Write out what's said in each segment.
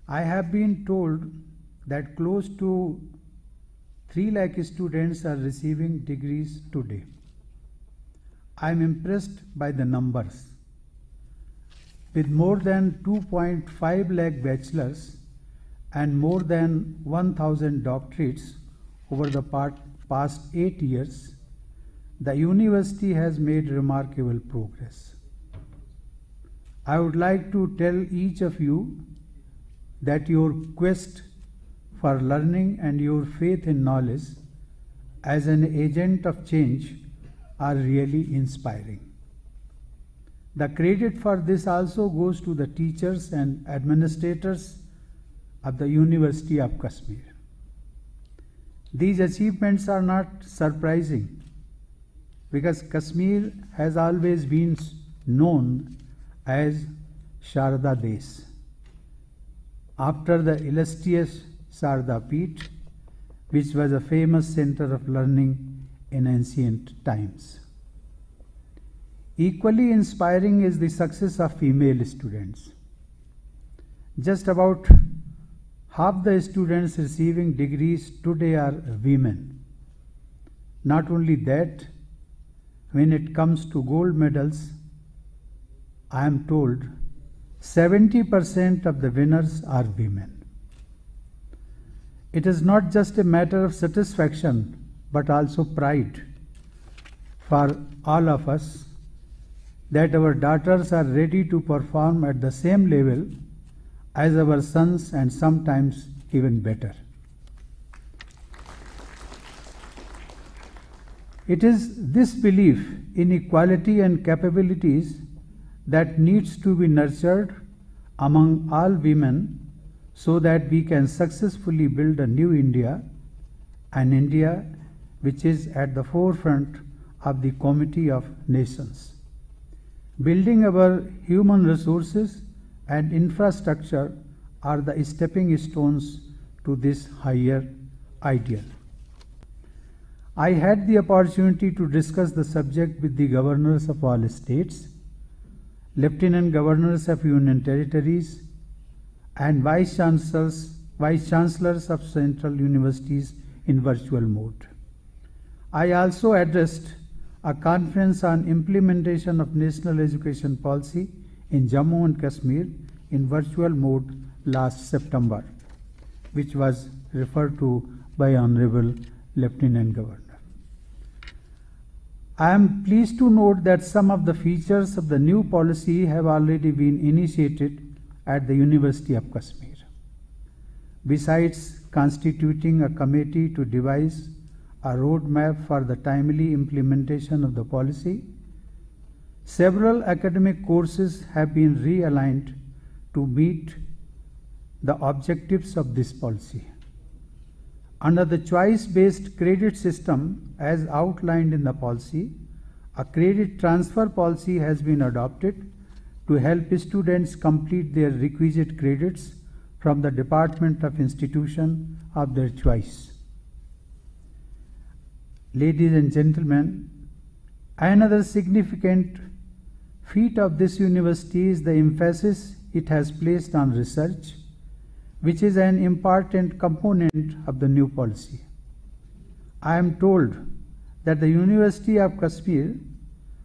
I have been told that close to 3 lakh students are receiving degrees today. I am impressed by the numbers. With more than 2.5 lakh bachelors and more than 1,000 doctorates over the past 8 years, the university has made remarkable progress. I would like to tell each of you that your quest for learning and your faith in knowledge as an agent of change are really inspiring. The credit for this also goes to the teachers and administrators of the University of Kashmir. These achievements are not surprising because Kashmir has always been known as Sharda Desh, after the illustrious Sharda Peeth, which was a famous center of learning in ancient times. Equally inspiring is the success of female students. Just about half the students receiving degrees today are women. Not only that, when it comes to gold medals, I am told 70% of the winners are women. It is not just a matter of satisfaction, but also pride for all of us that our daughters are ready to perform at the same level as our sons and sometimes even better. It is this belief in equality and capabilities that needs to be nurtured among all women so that we can successfully build a new India, an India which is at the forefront of the Comity of Nations. Building our human resources and infrastructure are the stepping stones to this higher ideal. I had the opportunity to discuss the subject with the governors of all states, lieutenant governors of union territories, and vice chancellors of central universities in virtual mode. I also addressed a conference on implementation of national education policy in Jammu and Kashmir in virtual mode last September, which was referred to by Honorable Lieutenant Governor. I am pleased to note that some of the features of the new policy have already been initiated at the University of Kashmir. Besides constituting a committee to devise a roadmap for the timely implementation of the policy, several academic courses have been realigned to meet the objectives of this policy. Under the choice-based credit system as outlined in the policy, a credit transfer policy has been adopted to help students complete their requisite credits from the department of institution of their choice. Ladies and gentlemen, another significant feat of this university is the emphasis it has placed on research, which is an important component of the new policy. I am told that the University of Kashmir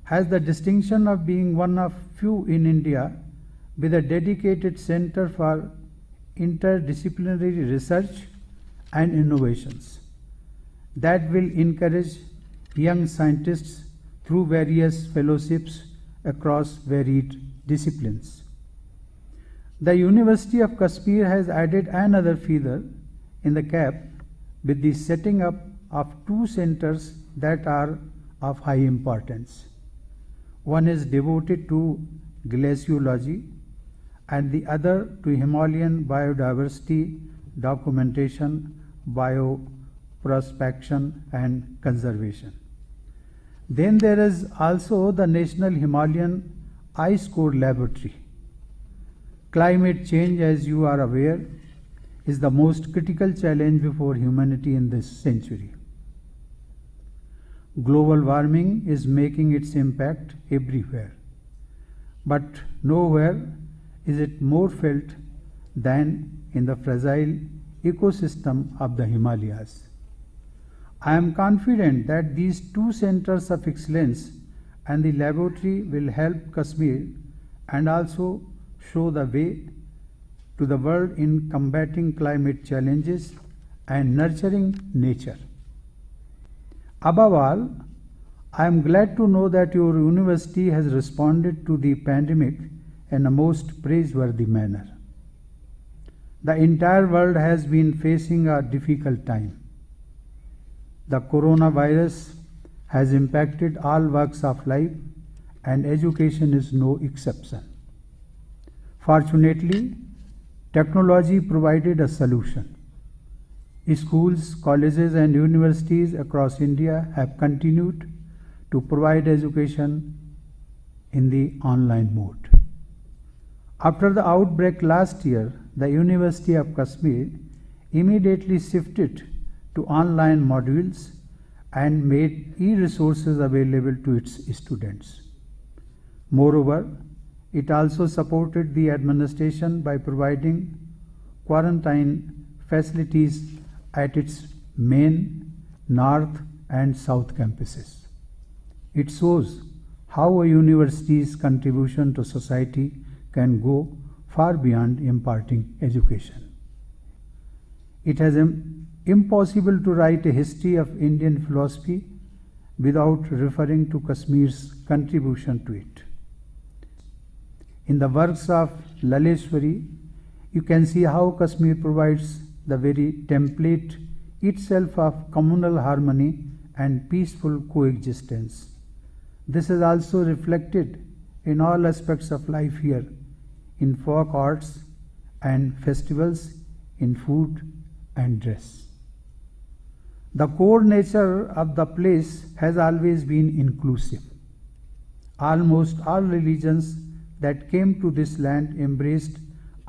has the distinction of being one of few in India with a dedicated center for interdisciplinary research and innovations that will encourage young scientists through various fellowships across varied disciplines. The University of Kashmir has added another feather in the cap with the setting up of 2 centers that are of high importance. One is devoted to glaciology and the other to Himalayan biodiversity documentation, bioprospection and conservation. Then there is also the National Himalayan Ice Core Laboratory. Climate change, as you are aware, is the most critical challenge before humanity in this century. Global warming is making its impact everywhere, but nowhere is it more felt than in the fragile ecosystem of the Himalayas. I am confident that these two centers of excellence and the laboratory will help Kashmir and also show the way to the world in combating climate challenges and nurturing nature. Above all, I am glad to know that your university has responded to the pandemic in a most praiseworthy manner. The entire world has been facing a difficult time. The coronavirus has impacted all walks of life, and education is no exception. Fortunately, technology provided a solution. Schools, colleges, and universities across India have continued to provide education in the online mode. After the outbreak last year, the University of Kashmir immediately shifted to online modules and made e-resources available to its students. Moreover, it also supported the administration by providing quarantine facilities at its main, north, and south campuses. It shows how a university's contribution to society can go far beyond imparting education. It is impossible to write a history of Indian philosophy without referring to Kashmir's contribution to it. In the works of Laleshwari, you can see how Kashmir provides the very template itself of communal harmony and peaceful coexistence. This is also reflected in all aspects of life here, in folk arts and festivals, in food and dress. The core nature of the place has always been inclusive. Almost all religions that came to this land embraced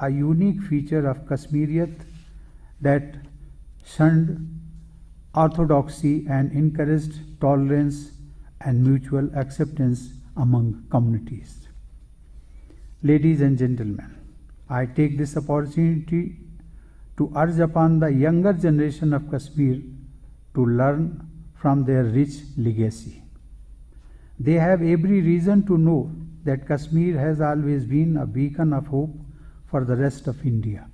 a unique feature of Kashmiriyat that shunned orthodoxy and encouraged tolerance and mutual acceptance among communities. Ladies and gentlemen, I take this opportunity to urge upon the younger generation of Kashmir to learn from their rich legacy. They have every reason to know that Kashmir has always been a beacon of hope for the rest of India.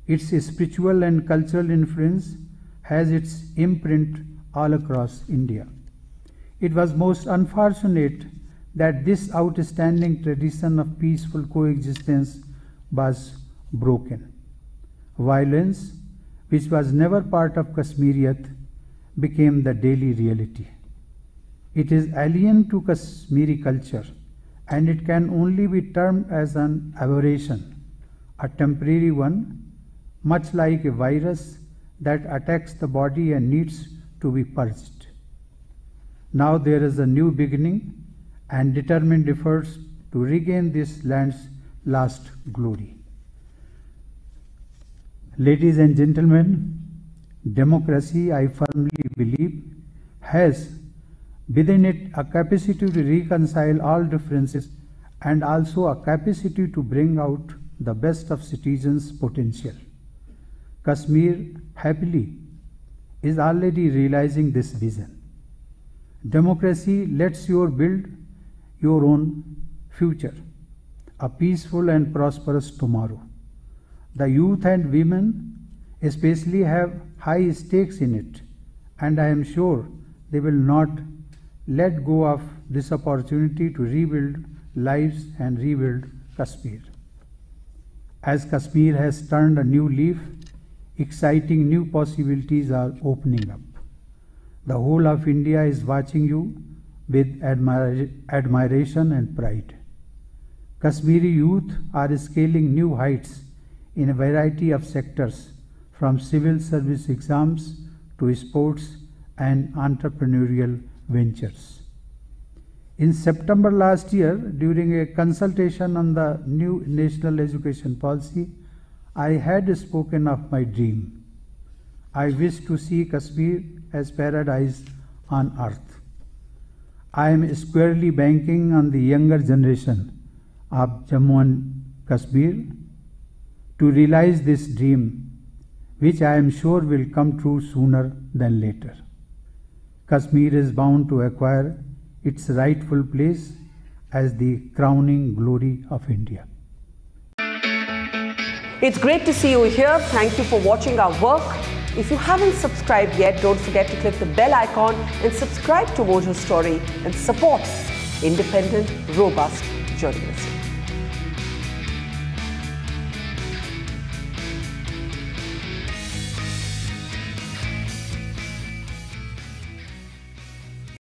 Its spiritual and cultural influence has its imprint all across India. It was most unfortunate that this outstanding tradition of peaceful coexistence was broken. Violence, which was never part of Kashmiriyat, became the daily reality. It is alien to Kashmiri culture, and it can only be termed as an aberration, a temporary one, much like a virus that attacks the body and needs to be purged. Now there is a new beginning and determined efforts to regain this land's lost glory. Ladies and gentlemen, democracy, I firmly believe, has within it a capacity to reconcile all differences and also a capacity to bring out the best of citizens' potential. Kashmir, happily, is already realizing this vision. Democracy lets you build your own future, a peaceful and prosperous tomorrow. The youth and women especially have high stakes in it, and I am sure they will not let go of this opportunity to rebuild lives and rebuild Kashmir. As Kashmir has turned a new leaf, exciting new possibilities are opening up. The whole of India is watching you with admiration and pride. Kashmiri youth are scaling new heights in a variety of sectors, from civil service exams to sports and entrepreneurial ventures. In September last year, during a consultation on the new national education policy, I had spoken of my dream. I wish to see Kashmir as paradise on earth. I am squarely banking on the younger generation of Jammu and Kashmir to realize this dream, which I am sure will come true sooner than later. Kashmir is bound to acquire its rightful place as the crowning glory of India. It's great to see you here. Thank you for watching our work. If you haven't subscribed yet, don't forget to click the bell icon and subscribe to Mojo Story and support independent, robust journalism.